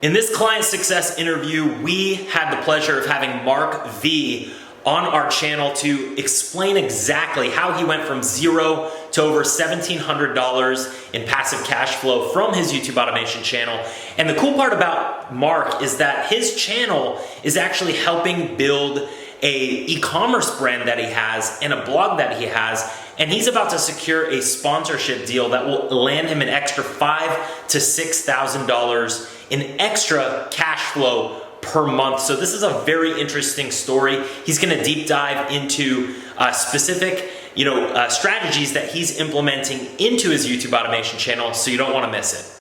In this client success interview, we had the pleasure of having Mark V on our channel to explain exactly how he went from zero to over $1,700 in passive cash flow from his YouTube automation channel. And the cool part about Mark is that his channel is actually helping build a e-commerce brand that he has and a blog that he has, and he's about to secure a sponsorship deal that will land him an extra $5,000 to $6,000 in extra cash flow per month. So this is a very interesting story. He's going to deep dive into specific strategies that he's implementing into his YouTube automation channel, so you don't want to miss it.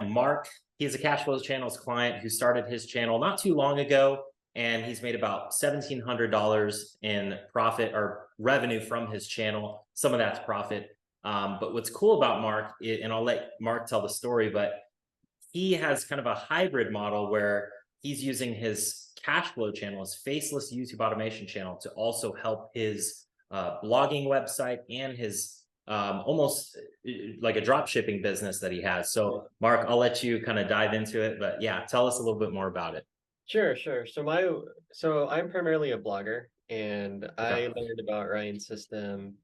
Mark, he is a Cashflow Channels client who started his channel not too long ago, and he's made about $1,700 in profit or revenue from his channel. Some of that's profit. But what's cool about Mark, and I'll let Mark tell the story, but he has kind of a hybrid model where he's using his Cashflow channel, his faceless YouTube automation channel, to also help his blogging website and his almost like a drop shipping business that he has. So Mark, I'll let you kind of dive into it, but yeah, tell us a little bit more about it. Sure. So I'm primarily a blogger, and Okay. I learned about Ryan's system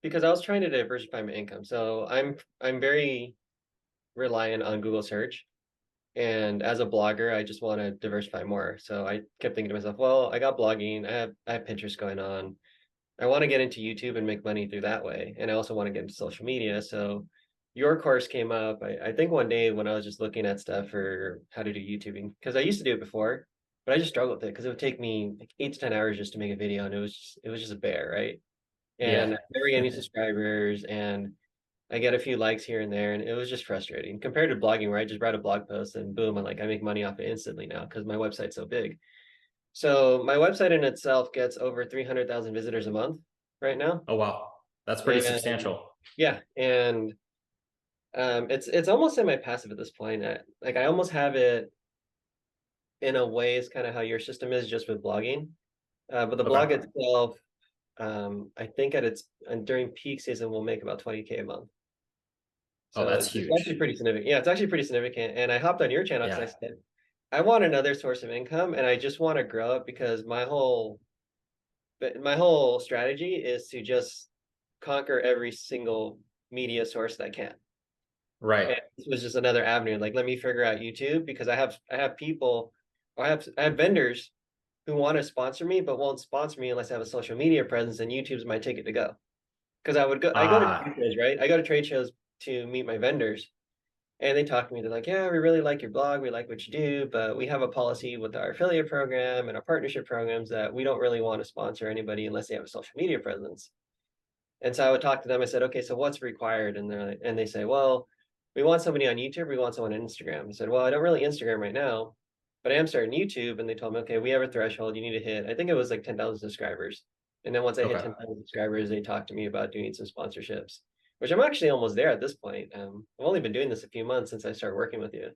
because I was trying to diversify my income. So I'm very reliant on Google search. And as a blogger, I just want to diversify more. So I kept thinking to myself, well, I got blogging, I have Pinterest going on. I want to get into YouTube and make money through that way. And I also want to get into social media. So your course came up, I think one day when I was just looking at stuff for how to do YouTubing, because I used to do it before, but I just struggled with it because it would take me like 8 to 10 hours just to make a video, and it was just a bear, right? And Yeah. I never get any subscribers, and I get a few likes here and there, and it was just frustrating compared to blogging, where I just write a blog post and boom, I make money off it instantly now because my website's so big. So my website in itself gets over 300,000 visitors a month right now. Oh, wow. That's pretty And substantial. yeah, and it's almost semi-passive at this point. I almost have it in a way is kind of how your system is, just with blogging. But the blog Okay. itself, I think at its and during peak season will make about 20K a month. Oh, So that's it's actually huge. pretty significant. Yeah, it's actually pretty significant. And I hopped on your channel because Yeah. I said I want another source of income, and I just want to grow it because my whole strategy is to just conquer every single media source that I can. Right. And this was just another avenue. Like, let me figure out YouTube because I have people, or I have vendors who want to sponsor me but won't sponsor me unless I have a social media presence, and YouTube's my ticket to go. Because I go to trade Ah, shows, right? I go to trade shows to meet my vendors, and they talk to me. They're like, "Yeah, we really like your blog. We like what you do, but we have a policy with our affiliate program and our partnership programs that we don't really want to sponsor anybody unless they have a social media presence." And so I would talk to them. I said, "Okay, so what's required?" And they say, "Well, we want somebody on YouTube. We want someone on Instagram." I said, "Well, I don't really Instagram right now, but I am starting YouTube." And they told me, "Okay, we have a threshold you need to hit. I think it was like 10,000 subscribers." And then once I hit okay. 10,000 subscribers, they talked to me about doing some sponsorships, which I'm actually almost there at this point. I've only been doing this a few months since I started working with you,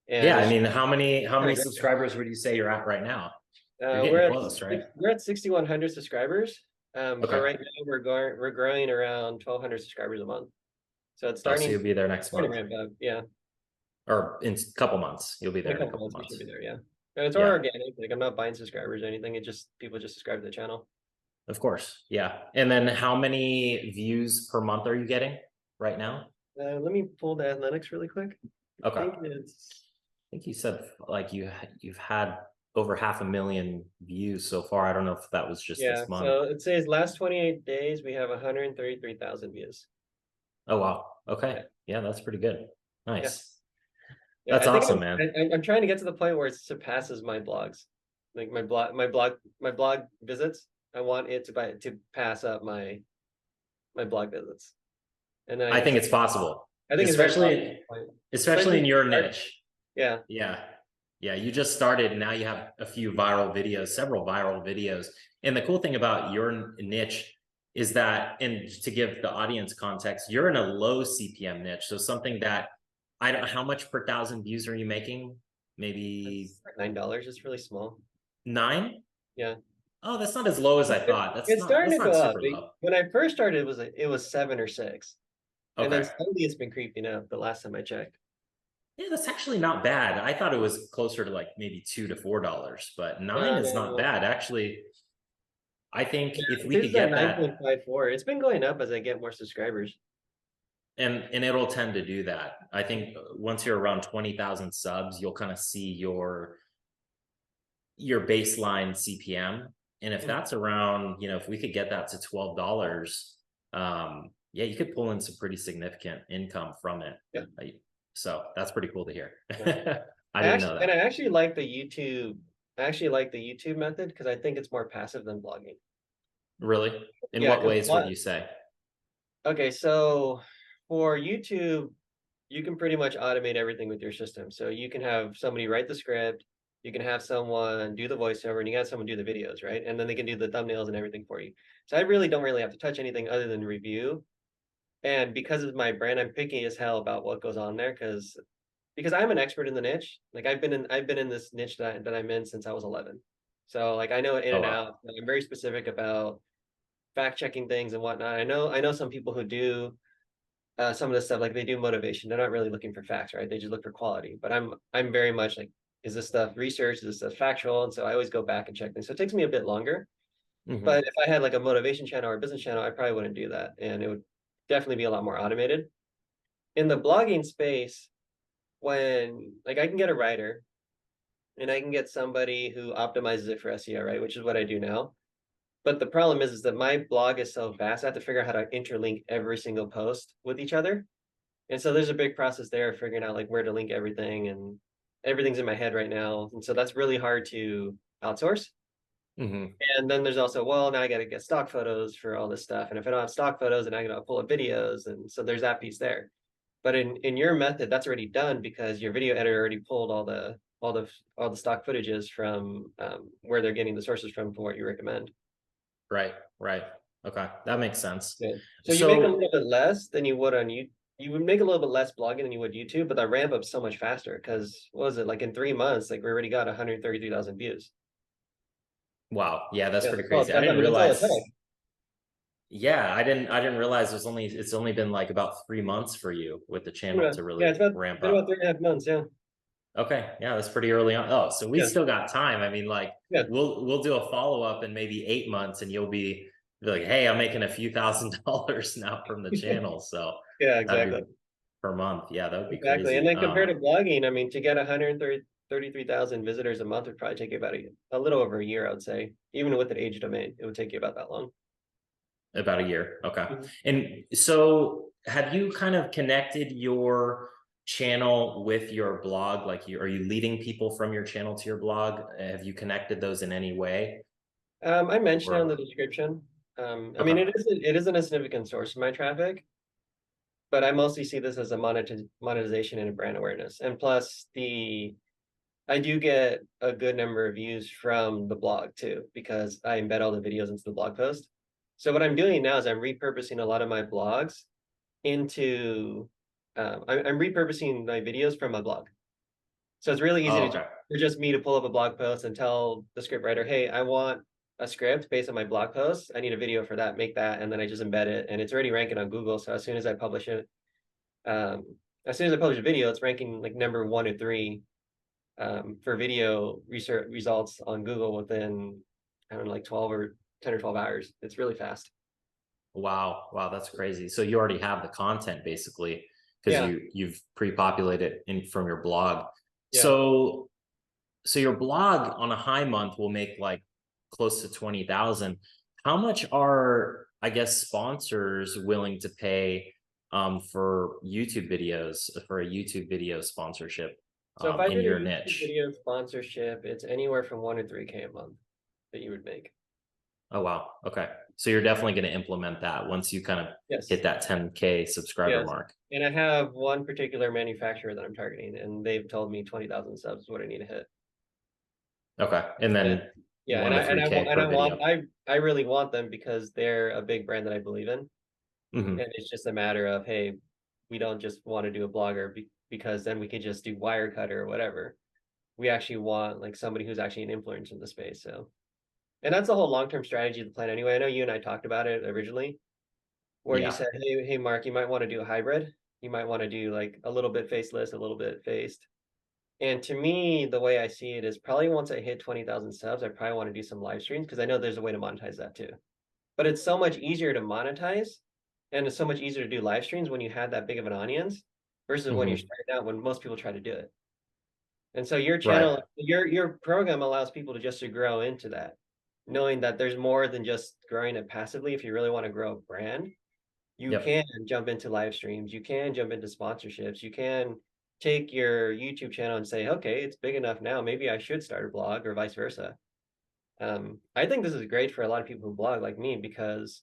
and Yeah, I it's mean, how many kind of great. subscribers would you say you're at right now? You're We're getting at close, right? we're at 6,100 subscribers, but Okay. right now we're growing around 1,200 subscribers a month. So it's Oh, so starting you'll be there next starting month, to ramp up. Yeah, or in a couple months. You'll be in a there in a couple couple months we should be months. there. Yeah, and it's all Yeah, organic. Like, I'm not buying subscribers or anything. It just people just subscribe to the channel. of course. Yeah. And then how many views per month are you getting right now? Let me pull the analytics really quick. I Okay. think I it's think you said like you've had over 500,000 views so far. I don't know if that was just yeah. this month. So it says last 28 days we have 133,000 views. Oh, wow. Okay. Yeah, Yeah, that's pretty good. yeah, Nice. yeah. That's I think awesome, man. I'm trying to get to the point where it surpasses my blogs, like my blog visits. I want it to pass up my blog visits, and then I think so it's possible, I think it's very possible, especially right? especially Especially in if your you start. niche. Yeah, Yeah. Yeah. You just started and now you have a few viral videos, several viral videos. And the cool thing about your niche is that, and to give the audience context, you're in a low CPM niche. So something that I don't, how much per thousand views are you making? Maybe that's like $9. It's really small. 9? Yeah, Oh, that's not as low as I thought. It's starting That's to go not up. super low. When I first started, it was 7 or 6, and then Okay. slowly it's been creeping up. The last time I checked. Yeah, that's actually not bad. I thought it was closer to like maybe $2 to $4, but nine No, is no, not no. bad. Actually, I think if we This could is at get nine that, point five four. It's been going up as I get more subscribers. and it'll tend to do that. I think once you're around 20,000 subs, you'll kind of see your baseline CPM. And if Mhm. that's around, if we could get that to $12, yeah, you could pull in some pretty significant income from it. Yeah, So that's pretty cool to hear. yeah. I didn't know I that. actually like the YouTube. I actually like the YouTube method because I think it's more passive than blogging. Really? In Yeah, what because ways would you say? okay, so for YouTube, you can pretty much automate everything with your system. So you can have somebody write the script, you can have someone do the voiceover, and you got someone do the videos, right? And then they can do the thumbnails and everything for you. So I really don't really have to touch anything other than review. And because of my brand, I'm picky as hell about what goes on there because I'm an expert in the niche. Like I've been in this niche that I'm in since I was 11. So like I know it in Oh, and wow. out. I'm very specific about fact checking things and whatnot. I know some people who do some of this stuff, like they do motivation. They're not really looking for facts, right? They just look for quality. But I'm very much like, is this stuff research? Is this stuff factual? And so I always go back and check things. So it takes me a bit longer. Hmm. But if I had like a motivation channel or a business channel, I probably wouldn't do that. And it would definitely be a lot more automated. In the blogging space, when like I can get a writer and I can get somebody who optimizes it for SEO, right? Which is what I do now. But the problem is that my blog is so vast, I have to figure out how to interlink every single post with each other. And so there's a big process there of figuring out like where to link everything, and everything's in my head right now. And so that's really hard to outsource. Hmm. And then there's also, well, now I got to get stock photos for all this stuff. And if I don't have stock photos, then I got to pull up videos. And so there's that piece there. But in your method, that's already done because your video editor already pulled all the stock footages from where they're getting the sources from for what you recommend. Right, right. Okay, that makes sense. Good. So you make a So, little bit less than you would on you. You would make a little bit less blogging than you would YouTube, but the ramp up so much faster because what was it like in 3 months? Like we already got 133,000 views. wow, yeah, that's Yeah, pretty crazy. I I didn't mean that's all it realize. took. Yeah, I didn't realize it's only been like about 3 months for you with the channel to Yeah, really it's about ramp been about up. 3.5 months. Yeah, Okay, yeah, that's pretty early on. Oh, so we yeah, still got time. I mean, like yeah, we'll do a follow up in maybe 8 months, and you'll be like, hey, I'm making a few $1,000s now from the channel. So yeah, that'd be exactly, per month. Yeah, that would be exactly. And crazy. then compared to blogging, I mean, to get 133,000 visitors a month would probably take you about a little over a year, I would say. Even with an age domain, it would take you about that long. About a year. Okay. Mhm. And so have you kind of connected your channel with your blog? Like are you leading people from your channel to your blog? Have you connected those in any way? I mentioned it on the Or description. I mean, okay. it isn't a significant source of my traffic, but I mostly see this as a monetization and a brand awareness. And plus, the I do get a good number of views from the blog too, because I embed all the videos into the blog post. So what I'm doing now is I'm repurposing a lot of my blogs into I'm repurposing my videos from my blog. So it's really easy Oh, to okay. for just me to pull up a blog post and tell the script writer, hey, I want a script based on my blog post. I need a video for that, make that, and then I just embed it. And it's already ranking on Google. So as soon as I publish it, um, as soon as I publish a video, it's ranking like number 1 or 3 for video research results on Google within, I don't know, like 12 or 10 or 12 hours. It's really fast. Wow. Wow, that's crazy. So you already have the content basically because Yeah. you've pre-populated in from your blog. Yeah. So your blog on a high month will make like close to 20,000. How much are, I guess, sponsors willing to pay for YouTube videos, for a YouTube video sponsorship So if I in did a your YouTube niche? video sponsorship, it's anywhere from 1 to 3K a month that you would make. Oh, wow. Okay. So you're definitely going to implement that once you kind of hit Yes. that 10K subscriber Yes. mark. And I have one particular manufacturer that I'm targeting, and they've told me 20,000 subs is what I need to hit. Okay. And And then yeah, 1 to 3K per video. I really want them because they're a big brand that I believe in. Hmm. And it's just a matter of, hey, we don't just want to do a blogger because then we could just do Wirecutter or whatever. We actually want like somebody who's actually an influencer in the space. So And that's the whole long-term strategy of the plan anyway. I know you and I talked about it originally, where you Yeah. said, hey, Mark, you might want to do a hybrid. You might want to do like a little bit faceless, a little bit faced. And to me, the way I see it is probably once I hit 20,000 subs, I probably want to do some live streams because I know there's a way to monetize that too. But it's so much easier to monetize and it's so much easier to do live streams when you have that big of an audience versus when you're Hmm. starting out when most people try to do it. And so your Right. channel, your program allows people to just to grow into that, knowing that there's more than just growing it passively. If you really want to grow a brand, you Yep. can jump into live streams, you can jump into sponsorships, you can take your YouTube channel and say, okay, it's big enough now, maybe I should start a blog or vice versa. I think this is great for a lot of people who blog like me because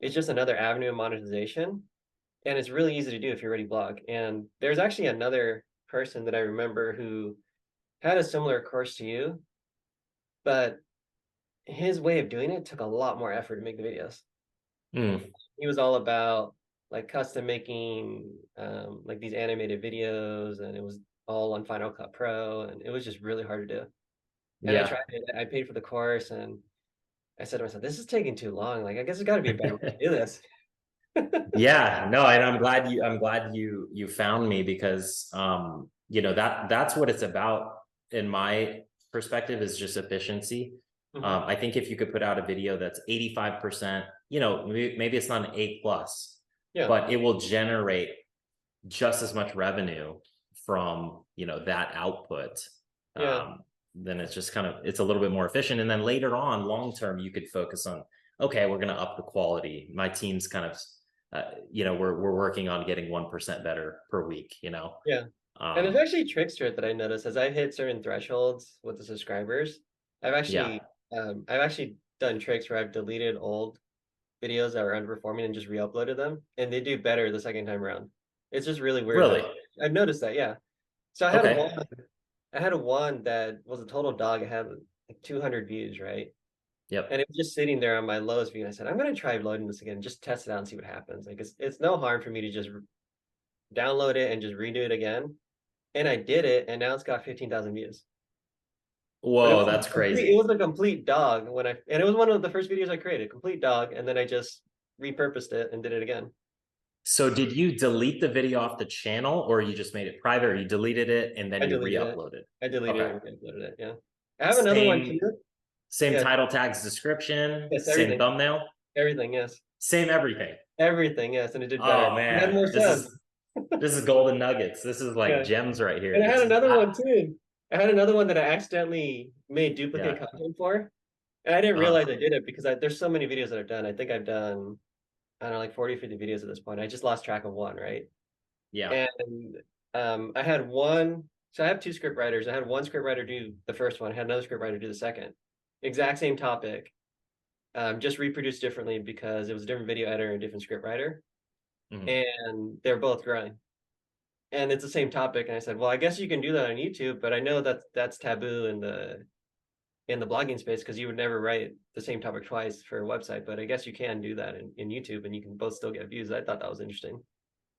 it's just another avenue of monetization and it's really easy to do if you already blog. And there's actually another person that I remember who had a similar course to you, but his way of doing it took a lot more effort to make the videos. Mm. He was all about like custom making like these animated videos and it was all on Final Cut Pro and it was just really hard to do. And I Yeah. tried it, I paid for the course and I said to myself, this is taking too long. Like I guess there's gotta be a better way to do this. Yeah, no, and I'm glad you found me because you know that's what it's about in my perspective is just efficiency. Hmm. I think if you could put out a video that's 85%, you know, maybe it's not an A plus, Yeah, but it will generate just as much revenue from, you know, that output. yeah, Then it's just kind of it's a little bit more efficient. And then later on, long term, you could focus on, okay, we're gonna up the quality. My team's kind of you know, we're working on getting 1% better per week, you know. yeah. And there's Um, actually tricks to it that I noticed as I've hit certain thresholds with the subscribers. I've yeah, actually I've actually done tricks where I've deleted old videos that were underperforming and just re-uploaded them, and they do better the second time around. It's just really weird really. how I've noticed that. Yeah. So Okay. I had one that was a total dog. It had like 200 views, right? And Yep. it was just sitting there on my lowest view. And I said, I'm gonna try loading this again, just test it out and see what happens. Like it's no harm for me to just download it and just redo it again. And I did it, and now it's got 15,000 views. But Whoa, that's it crazy. was a complete dog when and it was one of the first videos I created, complete dog, and then I just repurposed it and did it again. So did you delete the video off the channel or you just made it private or you deleted it and then I you deleted it. re-uploaded? I deleted Okay. it and re-uploaded it. Yeah. I have another one Same too. same Yeah. title tags, description, Yes, same everything. thumbnail, Everything, yes. same everything. Everything, yes, and it did better. Oh It had man, more subs. this is golden nuggets. This is like Yeah. gems right here. And I had This is another one too. I had another one that I accidentally made duplicate yeah. content for. And I didn't Uh, realize I did it because there's so many videos that I've done. I think I've done, I don't know, like 40, 50 videos at this point. I just lost track of one, right? yeah. And I had one, so I have two script writers. I had one script writer do the first one. I had another script writer do the second. Exact same topic, just reproduced differently because it was a different video editor and a different script writer. Mhm. And they're both growing. And it's the same topic. And I said, well, I guess you can do that on YouTube, but I know that that's taboo in the blogging space because you would never write the same topic twice for a website. But I guess you can do that in YouTube and you can both still get views. I thought that was interesting.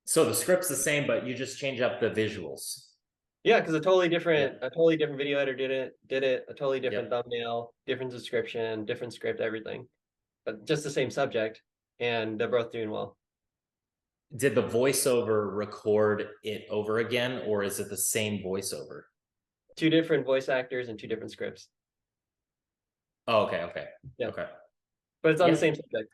So the script's the same, but you just change up the visuals. Yeah, because Yep. a totally different video editor did it, a totally different Yep. thumbnail, different description, different script, everything. But just the same subject, and they're both doing well. Did the voiceover record it over again, or is it the same voiceover? Two different voice actors and two different scripts. Oh, okay, okay, Yeah, okay. but it's on the Yeah, same subject.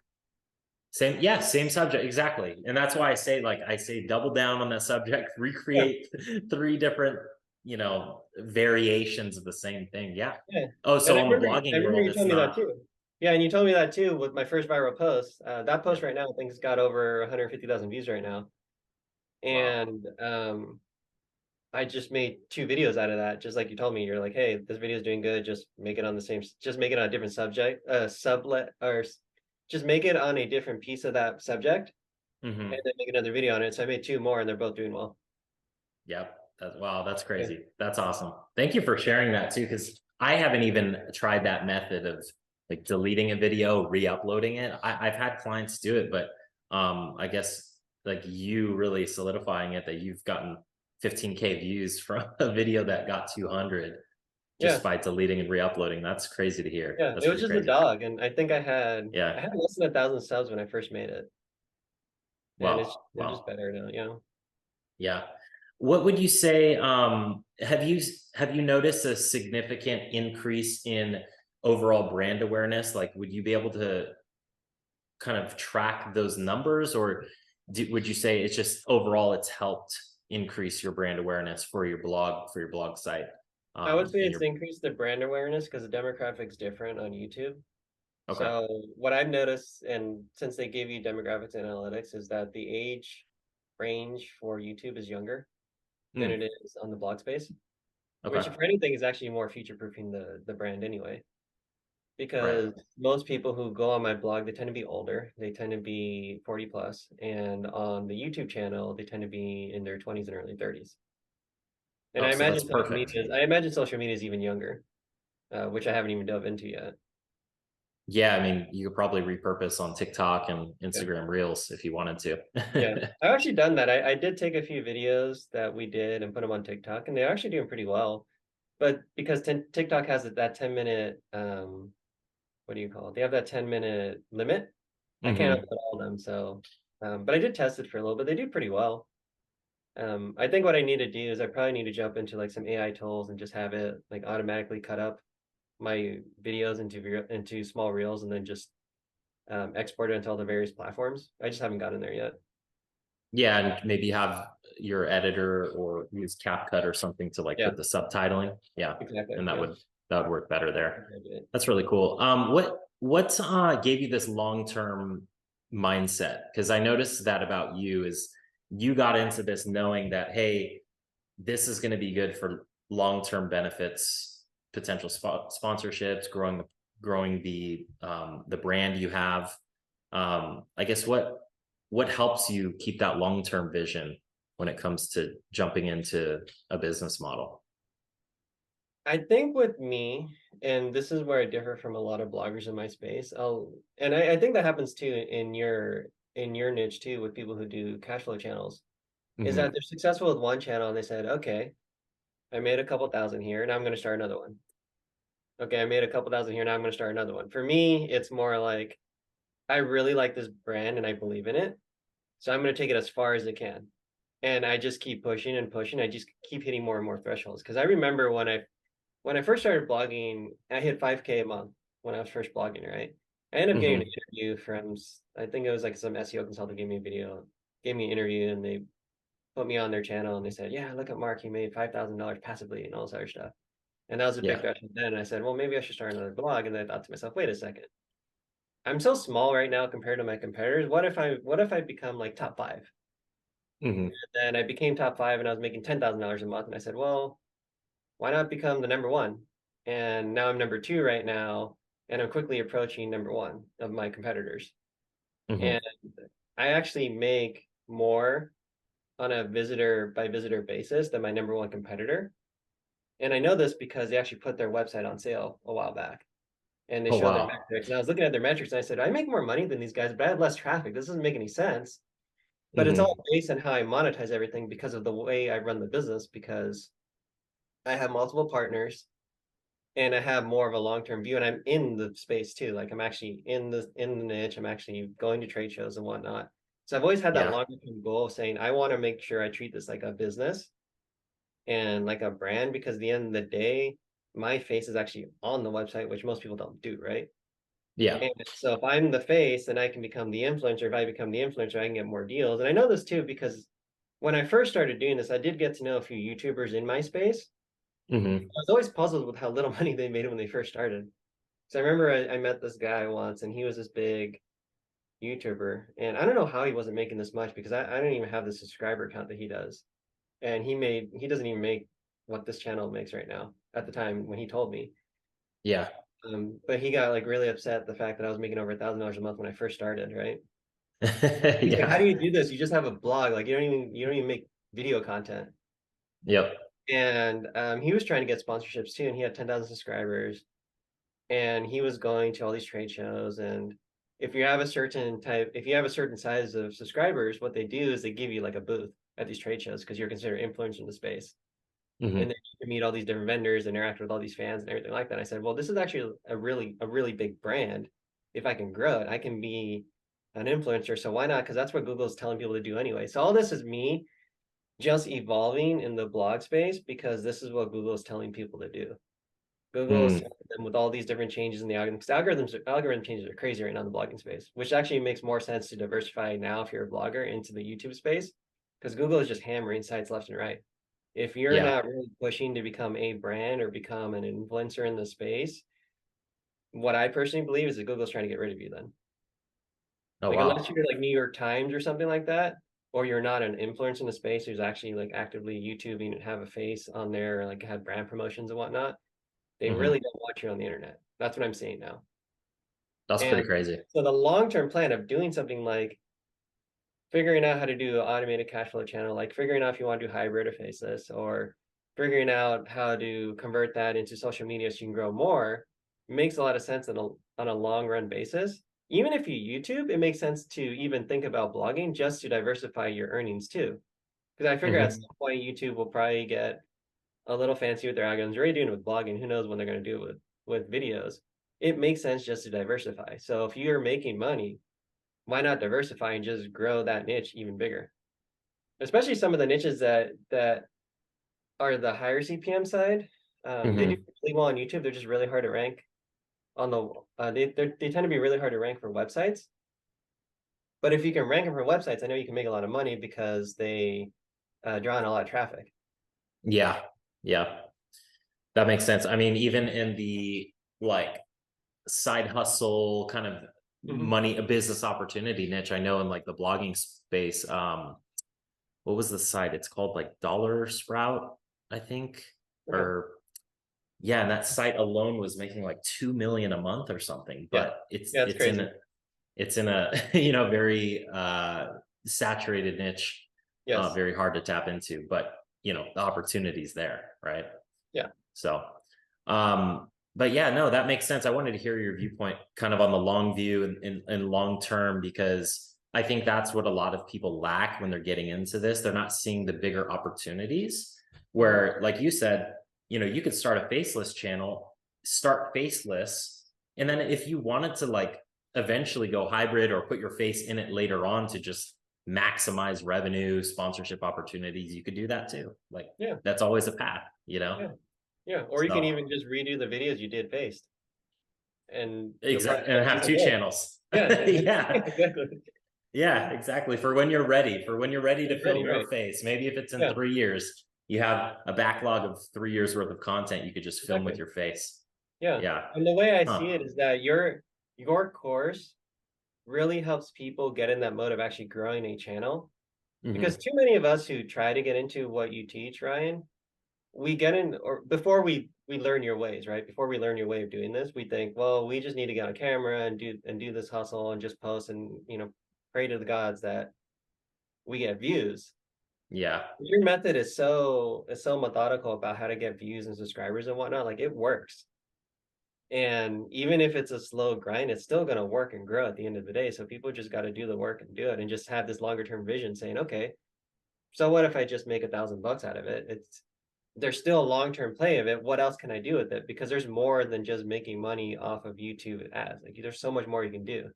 same. Yeah, same subject exactly, and that's why I say double down on that subject, Yeah, recreate three different, you know, variations of the same thing. Yeah. yeah. Oh, And so on the I blogging remember world, you it's told me that not. too. Yeah, and you told me that too with my first viral post. That post Yep. right now, I think it's got over 150,000 views right now. Wow. And I just made two videos out of that, just like you told me. You're like, hey, this video is doing good. Just make it on the same, just make it on a different subject, sublet, or just make it on a different piece of that subject, and Hmm. then make another video on it. So I made two more, and they're both doing well. Yep. Wow, that's Yeah, crazy. That's awesome. Thank you for sharing that too, because I haven't even tried that method of like deleting a video, re-uploading it. I've had clients do it, but I guess like you really solidifying it that you've gotten 15K views from a video that got 200 Yeah. just by deleting and re-uploading. That's crazy to hear. Yeah. That's It was pretty just a crazy. dog. And I think I Yeah. had less than 1,000 subs when I first made it. And Wow. they're just Wow. better now, you know? Yeah. What would you say? Have you noticed a significant increase in overall brand awareness? Like, would you be able to kind of track those numbers, or would you say it's just overall it's helped increase your brand awareness for your blog site? I would say In it's your increased the brand awareness because the demographic's different on YouTube. Okay. So what I've noticed, and since they give you demographics and analytics, is that the age range for YouTube is younger than Hmm. it is on the blog space, which, Okay. if anything, is actually more future-proofing the brand anyway. Right. Because most people who go on my blog, they tend to be older. They tend to be 40 plus, and on the YouTube channel, they tend to be in their 20s and early 30s. And Oh, so that's perfect. I imagine social media is even younger, which I haven't even dove into yet. Yeah, I mean, you could probably repurpose on TikTok and Yeah. Instagram Reels if you wanted Yeah, to. I've actually done that. I did take a few videos that we did and put them on TikTok, and they're actually doing pretty well. But because TikTok has that 10-minute, what do you call it? They have that 10-minute limit. I can't Hmm. upload all of them. So, but I did test it for a little bit. They do pretty well. I think what I need to do is I probably need to jump into like some AI tools and just have it like automatically cut up my videos into small reels and then just export it into all the various platforms. I just haven't gotten there yet. Yeah, and maybe have your editor or use CapCut or something to like Yeah, put the subtitling. Yeah, exactly. and that Yeah. would work better there. Okay. That's really cool. What gave you this long-term mindset? Because I noticed that about you is you got into this knowing that, hey, this is going to be good for long-term benefits, potential sponsorships, growing the brand you have. I guess what helps you keep that long-term vision when it comes to jumping into a business model? I think with me, and this is where I differ from a lot of bloggers in my space. And I think that happens too in your niche too with people who do cash flow channels, is that Hmm. they're successful with one channel and they said, okay, I made a couple thousand here, now I'm going to start another one. Okay, I made a couple thousand here, now I'm going to start another one. For me, it's more like I really like this brand and I believe in it, so I'm going to take it as far as it can. And I just keep pushing and pushing. I just keep hitting more and more thresholds. Because I remember when I first started blogging, I hit 5K a month when I was first blogging, right? I ended up getting an Hmm. interview from, I think it was like some SEO consultant gave me a video, gave me an interview, and they put me on their channel and they said, yeah, look at Mark, he made $5,000 passively and all this other stuff. And that was a big Yeah. threshold then. And I said, well, maybe I should start another blog. And then I thought to myself, wait a second. I'm so small right now compared to my competitors. What if I become like top five? Hmm. And I became top five and I was making $10,000 a month. And I said, well, why not become the number one? And now I'm number two right now, and I'm quickly approaching number one of my competitors. Hmm. And I actually make more on a visitor by visitor basis than my number one competitor. And I know this because they actually put their website on sale a while back and they Oh show their wow. metrics. And I was looking at their metrics and I said, I make more money than these guys, but I have less traffic. This doesn't make any sense. But it's all Hmm. based on how I monetize everything because of the way I run the business, because I have multiple partners and I have more of a long-term view and I'm in the space too. Like I'm actually in the niche. I'm actually going to trade shows and whatnot. So I've always had that Yeah. long-term goal of saying I want to make sure I treat this like a business and like a brand, because at the end of the day, my face is actually on the website, which most people don't do, right? Yeah. And so if I'm the face, then I can become the influencer. If I become the influencer, I can get more deals. And I know this too because when I first started doing this, I did get to know a few YouTubers in my space. I Hmm. was always puzzled with how little money they made when they first started. So I remember I met this guy once and he was this big YouTuber. And I don't know how he wasn't making this much because I don't even have the subscriber count that he does. And he doesn't even make what this channel makes right now at the time when he told me. Yeah. But he got like really upset at the fact that I was making over $1,000 a month when I first started, right? He's like, how do Yeah. you do this? You just have a blog. Like you don't even make video content. Yep. And he was trying to get sponsorships too, and he had 10,000 subscribers. And he was going to all these trade shows. And if you have a certain size of subscribers, what they do is they give you like a booth at these trade shows because you're considered influencer in the space. and then you can meet all these different vendors, interact with all these fans and everything like that. I said, well, this is actually a really big brand. If I can grow it, I can be an influencer. So why not? Because that's what Google's telling people to do anyway. So all this is me just evolving in the blog space because this is what Google is telling people to do. Google is Mm. telling them with all these different changes in the algorithms. Algorithm changes are crazy right now in the blogging space, which actually makes more sense to diversify now if you're a blogger into the YouTube space, because Google is just hammering sites left and right. If you're Yeah. not really pushing to become a brand or become an influencer in the space, what I personally believe is that Google's trying to get rid of you then. Oh, Like unless wow. you're like New York Times or something like that, or you're not an influencer in the space who's actually like actively YouTubing and have a face on there, or like have brand promotions and whatnot, they Hmm. really don't want you on the internet. That's what I'm seeing now. That's pretty And crazy. so the long-term plan of doing something like figuring out how to do an automated cash flow channel, like figuring out if you want to do hybrid or faceless, or figuring out how to convert that into social media so you can grow more, makes a lot of sense on a long run basis. Even if you YouTube, it makes sense to even think about blogging just to diversify your earnings too. Because I figure at Hmm. some point YouTube will probably get a little fancy with their algorithms. They're already doing it with blogging. Who knows when they're going to do it with videos? It makes sense just to diversify. So if you're making money, why not diversify and just grow that niche even bigger? Especially some of the niches that are the higher CPM side. They do Hmm. really well on YouTube. They're just really hard to rank on the. They tend to be really hard to rank for websites. But if you can rank them for websites, I know you can make a lot of money because they draw in a lot of traffic. Yeah. Yeah. That makes sense. I mean, even in the like side hustle kind of Mm-hmm. money, a business opportunity niche, I know in like the blogging space, what was the site? It's called like Dollar Sprout, I think. Okay. Or yeah, and that site alone was making like 2 million a month or something. Yeah. But it's Yeah, it's it's in crazy. a very saturated niche, Yes. very hard to tap into. But the opportunity's there, right? Yeah. So, but yeah, no, that makes sense. I wanted to hear your viewpoint kind of on the long view and long term, because I think that's what a lot of people lack when they're getting into this. They're not seeing the bigger opportunities Mm-hmm. where, like you said, you could start a faceless channel, start faceless. And then if you wanted to like eventually go hybrid or put your face in it later on to just maximize revenue, sponsorship opportunities, you could do that too. Like Yeah. that's always a path, Yeah. Yeah. Or you can So even just redo the videos you did based, and you'll probably exactly, get and a have decent two growth. channels. Yeah. Yeah. Exactly. Yeah, exactly. For when you're ready, to Ready, film your right? face. Maybe if it's in Yeah. 3 years, you have a backlog of 3 years worth of content you could just film with Exactly. your face. Yeah. Yeah. And the way I see Huh. it is that your course really helps people get in that mode of actually growing a channel. Because Hmm. too many of us who try to get into what you teach, Ryan, we get in, or before we learn your ways, right? Before we learn your way of doing this, we think, well, we just need to get on camera and do this hustle and just post and pray to the gods that we get views. Yeah. Your method is so methodical about how to get views and subscribers and whatnot. Like it works. And even if it's a slow grind, it's still going to work and grow at the end of the day. So people just got to do the work and do it and just have this longer term vision saying, okay, so what if I just make $1,000 out of it? There's still a long term play of it. What else can I do with it? Because there's more than just making money off of YouTube ads. Like there's so much more you can do.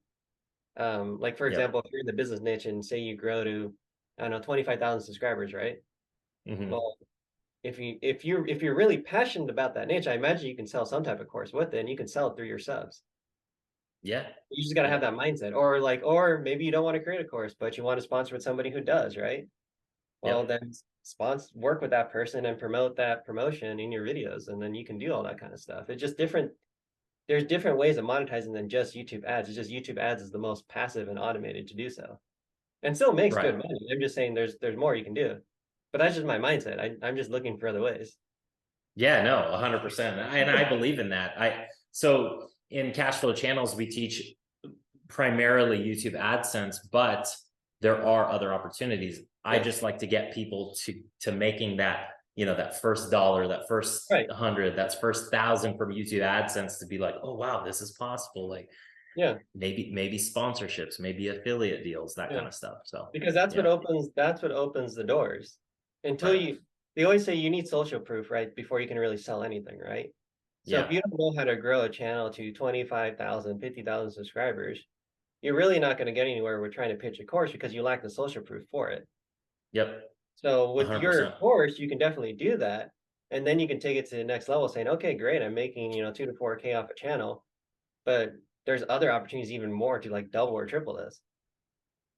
Like for Yep. example, if you're in the business niche and say you grow to, I don't know, 25,000 subscribers, right? Hmm. Well, if you're really passionate about that niche, I imagine you can sell some type of course with it, and you can sell it through your subs. Yeah. You just got to have Yeah. that mindset, or maybe you don't want to create a course, but you want to sponsor with somebody who does, right? Well, Yep. then sponsor work with that person and promote that promotion in your videos, and then you can do all that kind of stuff. It's just different. There's different ways of monetizing than just YouTube ads. It's just YouTube ads is the most passive and automated to do so, and still makes good Right. money. I'm just saying there's more you can do, but that's just my mindset. I'm just looking for other ways. Yeah, no, 100%. And I believe in that. So in Cashflow Channels, we teach primarily YouTube AdSense, but there are other opportunities. I Yes, just like to get people to making that, that first dollar, that first right. 100, that first 1,000 from YouTube AdSense to be like, oh wow, this is possible. Like Yeah, maybe sponsorships, maybe affiliate deals, that yeah. kind of stuff. So Because that's what yeah. opens the doors. Until Right. you they always say you need social proof, right, before you can really sell anything, right? So if Yeah. you don't know how to grow a channel to 25,000, 50,000 subscribers, you're really not going to get anywhere with trying to pitch a course because you lack the social proof for it. Yep. So with your 100%. course, you can definitely do that. And then you can take it to the next level saying, okay, great, I'm making, 2 to 4K off a channel, but there's other opportunities even more to like double or triple this.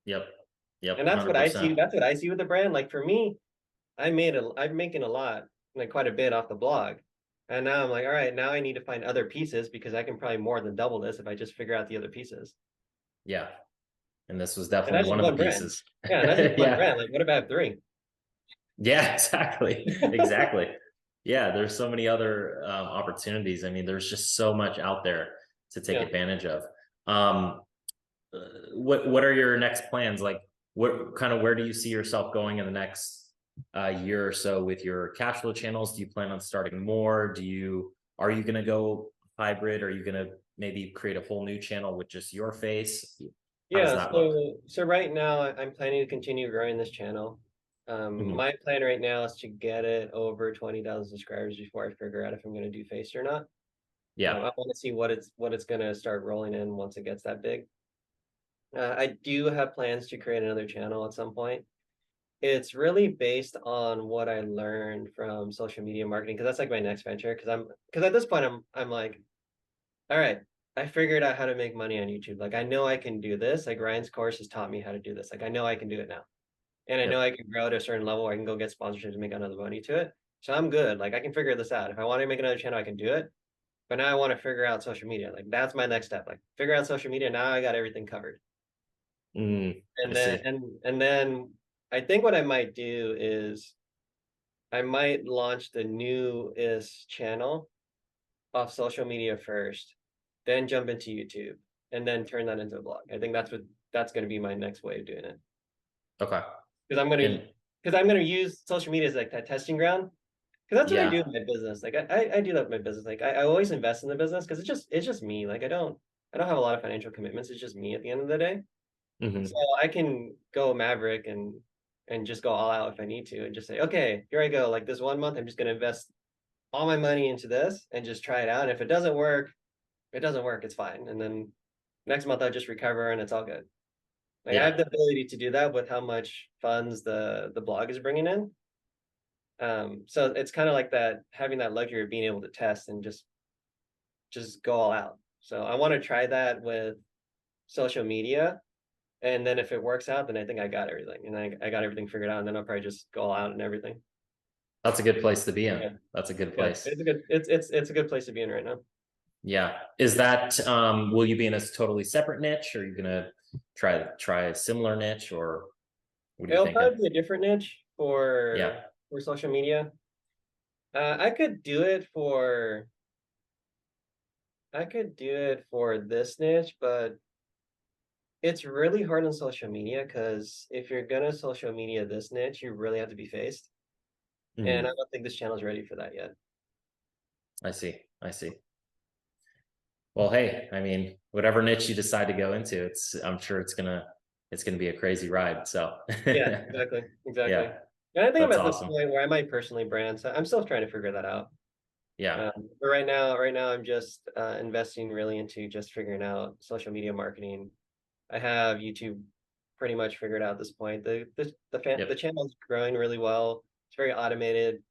Yep. Yep. And that's what I see. 100%. That's what I see with the brand. Like for me, I'm making a lot, like quite a bit off the blog. And now I'm like, all right, now I need to find other pieces because I can probably more than double this if I just figure out the other pieces. Yeah. And this was And definitely that's one just of the one brand. pieces. Yeah, and that's just one Yeah. brand. Like, what if I have three? Yeah, exactly. Exactly. Yeah, there's so many other opportunities. I mean, there's just so much out there to take Yeah. advantage of. Um, what are your next plans? Like, what kind of where do you see yourself going in the next year or so with your cash flow channels? Do you plan on starting more? Are you going to go hybrid? Are you going to maybe create a whole new channel with just your face? How does Yeah, that look? so right now I'm planning to continue growing this channel. Hmm. My plan right now is to get it over 20,000 subscribers before I figure out if I'm going to do face or not. Yeah. I want to see what it's going to start rolling in once it gets that big. I do have plans to create another channel at some point. It's really based on what I learned from social media marketing because that's like my next venture. Because at this point I'm like, all right, I figured out how to make money on YouTube. Like I know I can do this. Like Ryan's course has taught me how to do this. Like I know I can do it now. And I know Yep. I can grow to a certain level where I can go get sponsorships and make another money to it. So I'm good. Like I can figure this out. If I want to make another channel, I can do it. But now I want to figure out social media. Like that's my next step. Like figure out social media. Now I got everything covered. I And then see. and then I think what I might do is I might launch the newest channel off social media first, then jump into YouTube, and then turn that into a blog. I think that's going to be my next way of doing it. Okay. Because I'm gonna And because I'm gonna use social media as like that testing ground. Because that's what I do yeah. in my business. Like I do that with my business. Like I always invest in the business because it's just me. Like I don't have a lot of financial commitments. It's just me at the end of the day. So Hmm. I can go maverick and just go all out if I need to and just say, okay, here I go. Like this 1 month, I'm just gonna invest all my money into this and just try it out. And if it doesn't work, it doesn't work. It's fine. And then next month I'll just recover and it's all good. Like I Yeah. have the ability to do that with how much funds the blog is bringing in. So it's kind of like that having that luxury of being able to test and just go all out. So I want to try that with social media. And then if it works out, then I think I got everything. And I got everything figured out. And then I'll probably just go all out and everything. That's a good place to be in. Yeah. That's a good Yeah. place. It's a good place to be in right now. Yeah. Is that will you be in a totally separate niche, or are you gonna try a similar niche, or what are you It'll thinking? probably be a different niche Yeah. for social media. I could do it for this niche, but it's really hard on social media because if you're gonna social media this niche, you really have to be faced. And I Mhm. don't think this channel is ready for that yet. I see. I see. Well, hey, I mean, whatever niche you decide to go into, I'm sure it's gonna be a crazy ride. So Yeah, exactly. Exactly. yeah, And I think I'm that's at the awesome. point where I might personally brand, so I'm still trying to figure that out. Yeah. But right now, I'm just investing really into just figuring out social media marketing. I have YouTube pretty much figured out at this point. The Yep. channel's growing really well. It's very automated.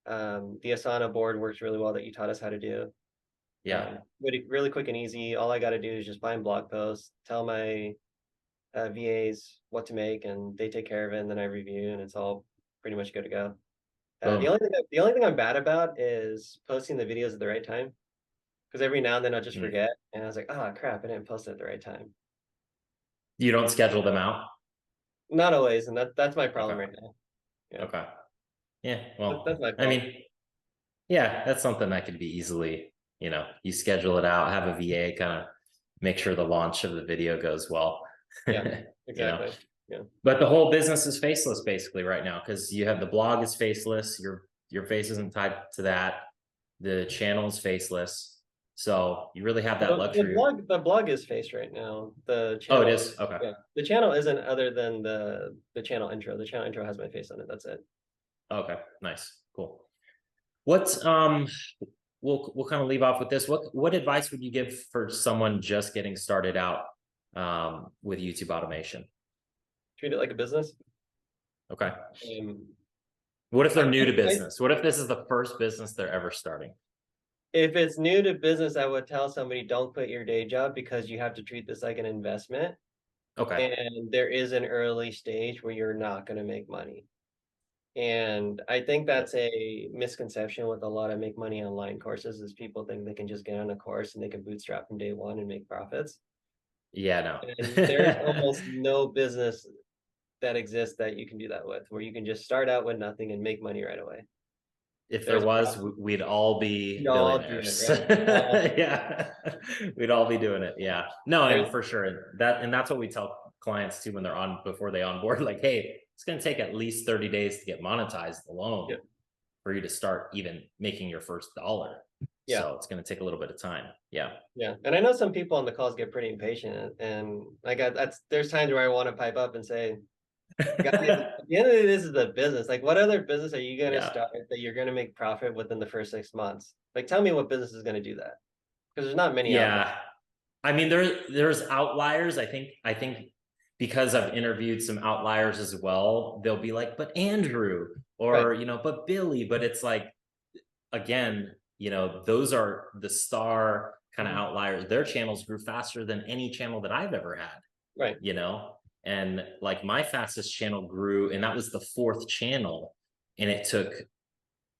The Asana board works really well that you taught us how to do. Yeah. Really quick and easy. All I got to do is just find blog posts, tell my VAs what to make, and they take care of it, and then I review, and it's all pretty much good to go. Boom. The only thing I'm bad about is posting the videos at the right time, because every now and then I'll just Mm. forget, and I was like, oh crap, I didn't post it at the right time. You don't schedule them out? Not always, and that's my problem Okay. right now. Yeah, Okay. Yeah. that's Well, my I fault. mean, yeah, that's something that could be easily, you schedule it out, have a VA kind of make sure the launch of the video goes well. Yeah, you know. exactly. Yeah. But the whole business is faceless basically right now because you have the blog is faceless, your face isn't tied to that, the channel is faceless. So you really have that luxury. The blog is faced right now. Oh, it is? Okay. The channel isn't other than the channel intro. The channel intro has my face on it. That's it. Okay, nice, cool. What's we'll kind of leave off with this. What advice would you give for someone just getting started out with YouTube automation? Treat it like a business. Okay. Um, What if they're new to I business? What if this is the first business they're ever starting? if it's new to business, I would tell somebody don't quit your day job because you have to treat this like an investment. Okay. And there is an early stage where you're not going to make money. And I think that's a misconception with a lot of make money online courses is people think they can just get on a course and they can bootstrap from day one and make profits. Yeah, And there's no. almost no business that exists that you can do that with, where you can just start out with nothing and make money right away. If there There's was, we'd all we be all do it, billionaires. right? We all Yeah, we'd all be doing it. Yeah, no, and there's for sure that's what we tell clients too when they're on before they onboard. Like, hey, it's going to take at least 30 days to get monetized alone yeah, for you to start even making your first dollar. yeah, So it's going to take a little bit of time. Yeah, yeah. And I know some people on the calls get pretty impatient, and like that's there's times where I want to pipe up and say, guys, at the end of the day, this is a business. Like, what other business are you going to yeah, start that you're going to make profit within the first 6 months? Like, tell me what business is going to do that? Because there's not many out there. yeah. I mean, there's outliers. I think because I've interviewed some outliers as well, they'll be like, but Andrew, Right, or but Billy, but it's like, again, those are the star kind of mhm, outliers. Their channels grew faster than any channel that I've ever had, right, you know? And like my fastest channel grew, and that was the fourth channel. And it took,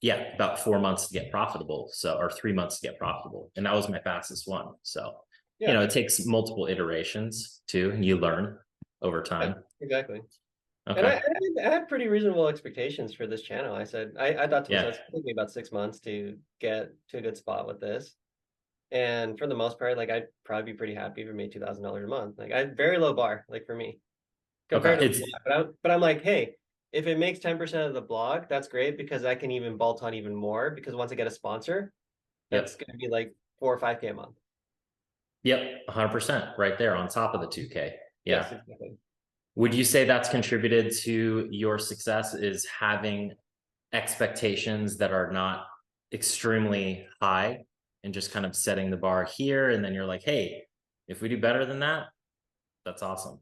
yeah, about 4 months to get profitable. So, or 3 months to get profitable. And that was my fastest one. So, yeah, it takes multiple iterations too, and you learn over yeah, time. exactly. And Okay. I had pretty reasonable expectations for this channel. I said I thought to myself Yeah. it's gonna take me about 6 months to get to a good spot with this. And for the most part, like I'd probably be pretty happy if I made $2,000 a month. Like I very low bar, like for me Okay. compared to the blog. But I'm like, hey, if it makes 10% of the blog, that's great because I can even bolt on even more because once I get a sponsor, that's Yep. gonna be like 4 or 5K a month. Yep. 100% right there on top of the 2K. Yes, Yeah. exactly. Would you say that's contributed to your success is having expectations that are not extremely high and just kind of setting the bar here? And then you're like, hey, if we do better than that, that's awesome.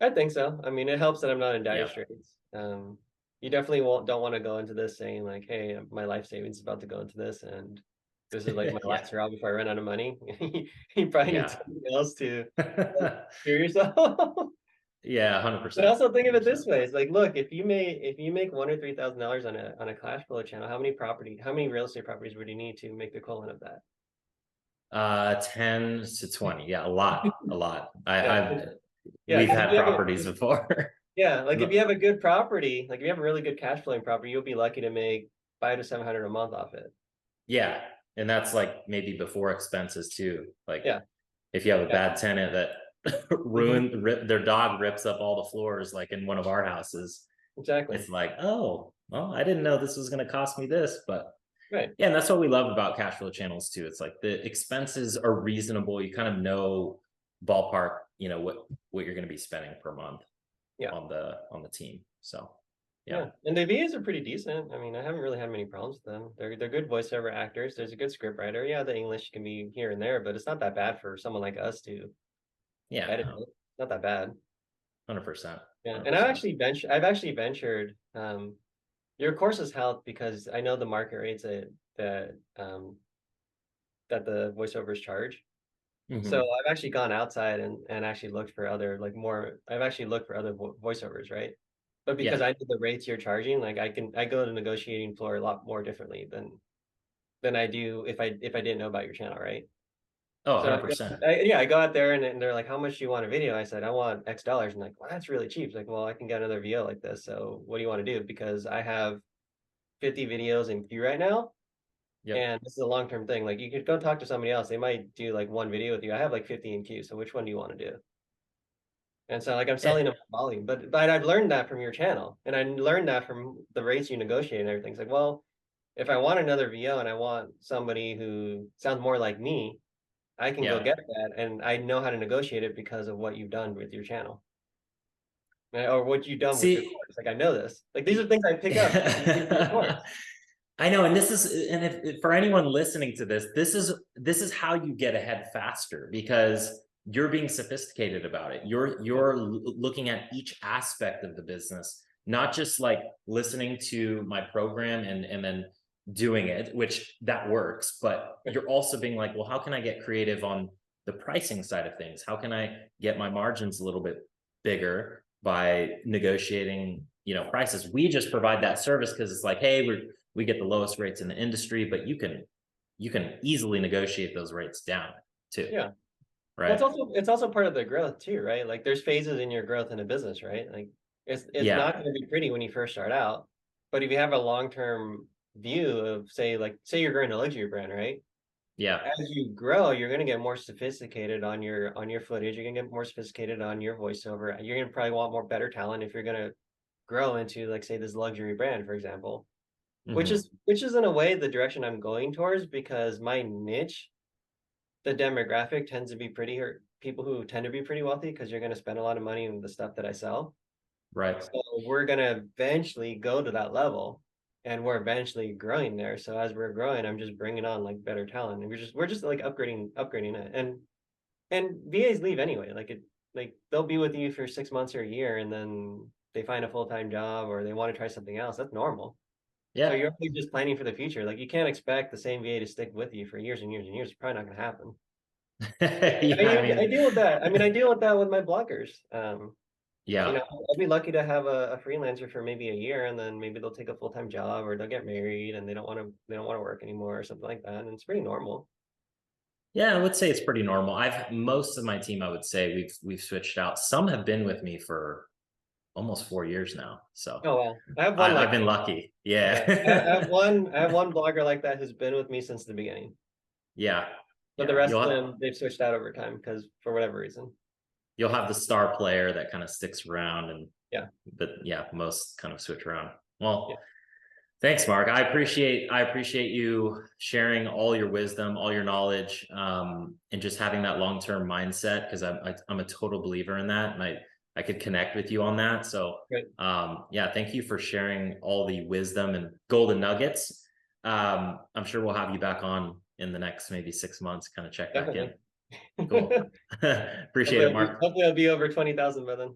I think so. I mean, it helps that I'm not in dire Yeah. straits. You definitely won't don't want to go into this saying like, "Hey, my life savings is about to go into this, and this is like my Yeah. last hurrah before I run out of money." You probably need Yeah. something else to like, hear yourself. Yeah. But 100%. also think of it 100%. this way: it's like, look, if you make $1 or $3,000 on a cash flow channel, how many real estate properties would you need to make the equivalent of that? 10 to 20. Yeah. A lot. A lot. Yeah, yeah, We've because if had you have properties before. yeah, like if you have a good property, like if you have a really good cash flowing property, you'll be lucky to make 500 to 700 a month off it. Yeah. And that's like maybe before expenses too. Like Yeah, if you have a yeah, bad tenant that mhm, their dog rips up all the floors, like in one of our houses, exactly. it's like, oh, well, I didn't know this was going to cost me this. But Right. yeah, and that's what we love about cash flow channels too. It's like the expenses are reasonable. You kind of know ballpark, what you're going to be spending per month Yeah, on the team. So yeah. yeah. And the VAs are pretty decent. I mean, I haven't really had many problems with them. They're good voiceover actors. There's a good script writer. Yeah, the English can be here and there, but it's not that bad for someone like us to Yeah, edit no, it. Not that bad. 100%. Yeah. And 100%. I've actually ventured your course has helped because I know the market rates that the voiceovers charge. So Hmm. I've actually gone outside and actually looked for other like more. I've actually looked for other voiceovers, right? But because Yeah. I know the rates you're charging, like I go to the negotiating floor a lot more differently than I do if I didn't know about your channel, right? Oh, So 100%. yeah, I go out there and they're like, "How much do you want a video?" I said, "I want X dollars." And like, "Well, that's really cheap." It's like, "Well, I can get another VO like this. So what do you want to do?" Because I have 50 videos in queue right now, Yep. and this is a long term thing. Like you could go talk to somebody else; they might do like one video with you. I have like 50 in queue. So which one do you want to do? And so like I'm selling Eh, them volume, but I've learned that from your channel, and I learned that from the rates you negotiate and everything. It's like, well, if I want another VO and I want somebody who sounds more like me, I can go yeah. get that, and I know how to negotiate it because of what you've done with your channel. Or what you done with your See, course. Like, I know this. Like, these are things I pick up from reading your course. I know, and this is, and if for anyone listening to this, this is how you get ahead faster, because you're being sophisticated about it. You're looking at each aspect of the business, not just like listening to my program and then doing it, which that works, but you're also being like, well, how can I get creative on the pricing side of things? How can I get my margins a little bit bigger by negotiating, prices? We just provide that service because it's like, hey, we get the lowest rates in the industry, but you can easily negotiate those rates down too. Yeah. Well, Right. it's also part of the growth too, right? Like, there's phases in your growth in a business, right? Like, it's Yeah. not going to be pretty when you first start out, but if you have a long-term view of, say you're growing a luxury brand, right? Yeah. As you grow, you're going to get more sophisticated on your footage. You're going to get more sophisticated on your voiceover. You're going to probably want more better talent if you're going to grow into, like, say, this luxury brand, for example, which Hmm. is in a way the direction I'm going towards, because my niche, the demographic tends to be or people who tend to be pretty wealthy, because you're going to spend a lot of money on the stuff that I sell. Right. So we're going to eventually go to that level, and we're eventually growing there. So as we're growing, I'm just bringing on, like, better talent, and we're just like upgrading it. And VAs leave anyway. Like, they'll be with you for 6 months or a year, and then they find a full-time job, or they want to try something else. That's normal. So Yeah. you're really just planning for the future. Like, you can't expect the same VA to stick with you for years and years and years. It's probably not going to happen. Yeah. I I mean, deal with that. I mean, I deal with that with my bloggers. yeah. I'll be lucky to have a freelancer for maybe a year, and then maybe they'll take a full-time job, or they'll get married and they don't want to work anymore, or something like that. And it's pretty normal. Yeah, I would say it's pretty normal. Most of my team, I would say we've switched out. Some have been with me for almost 4 years now. So Oh wow. I have one I've like been that. lucky. Yeah. I have Yeah. one blogger like that who's been with me since the beginning. Yeah. But the Yeah. rest of them, they've switched out over time because for whatever reason. You'll have the star player that kind of sticks around, and Yeah. but yeah, most kind of switch around. Yeah. Well, thanks, Mark. I appreciate you sharing all your wisdom, all your knowledge, and just having that long-term mindset, because I'm a total believer in that, and I could connect with you on that. So Great. yeah, thank you for sharing all the wisdom and golden nuggets. I'm sure we'll have you back on in the next maybe 6 months, kind of check back in. Definitely. Cool. Appreciate it, Mark. Hopefully I'll be over 20,000 by then.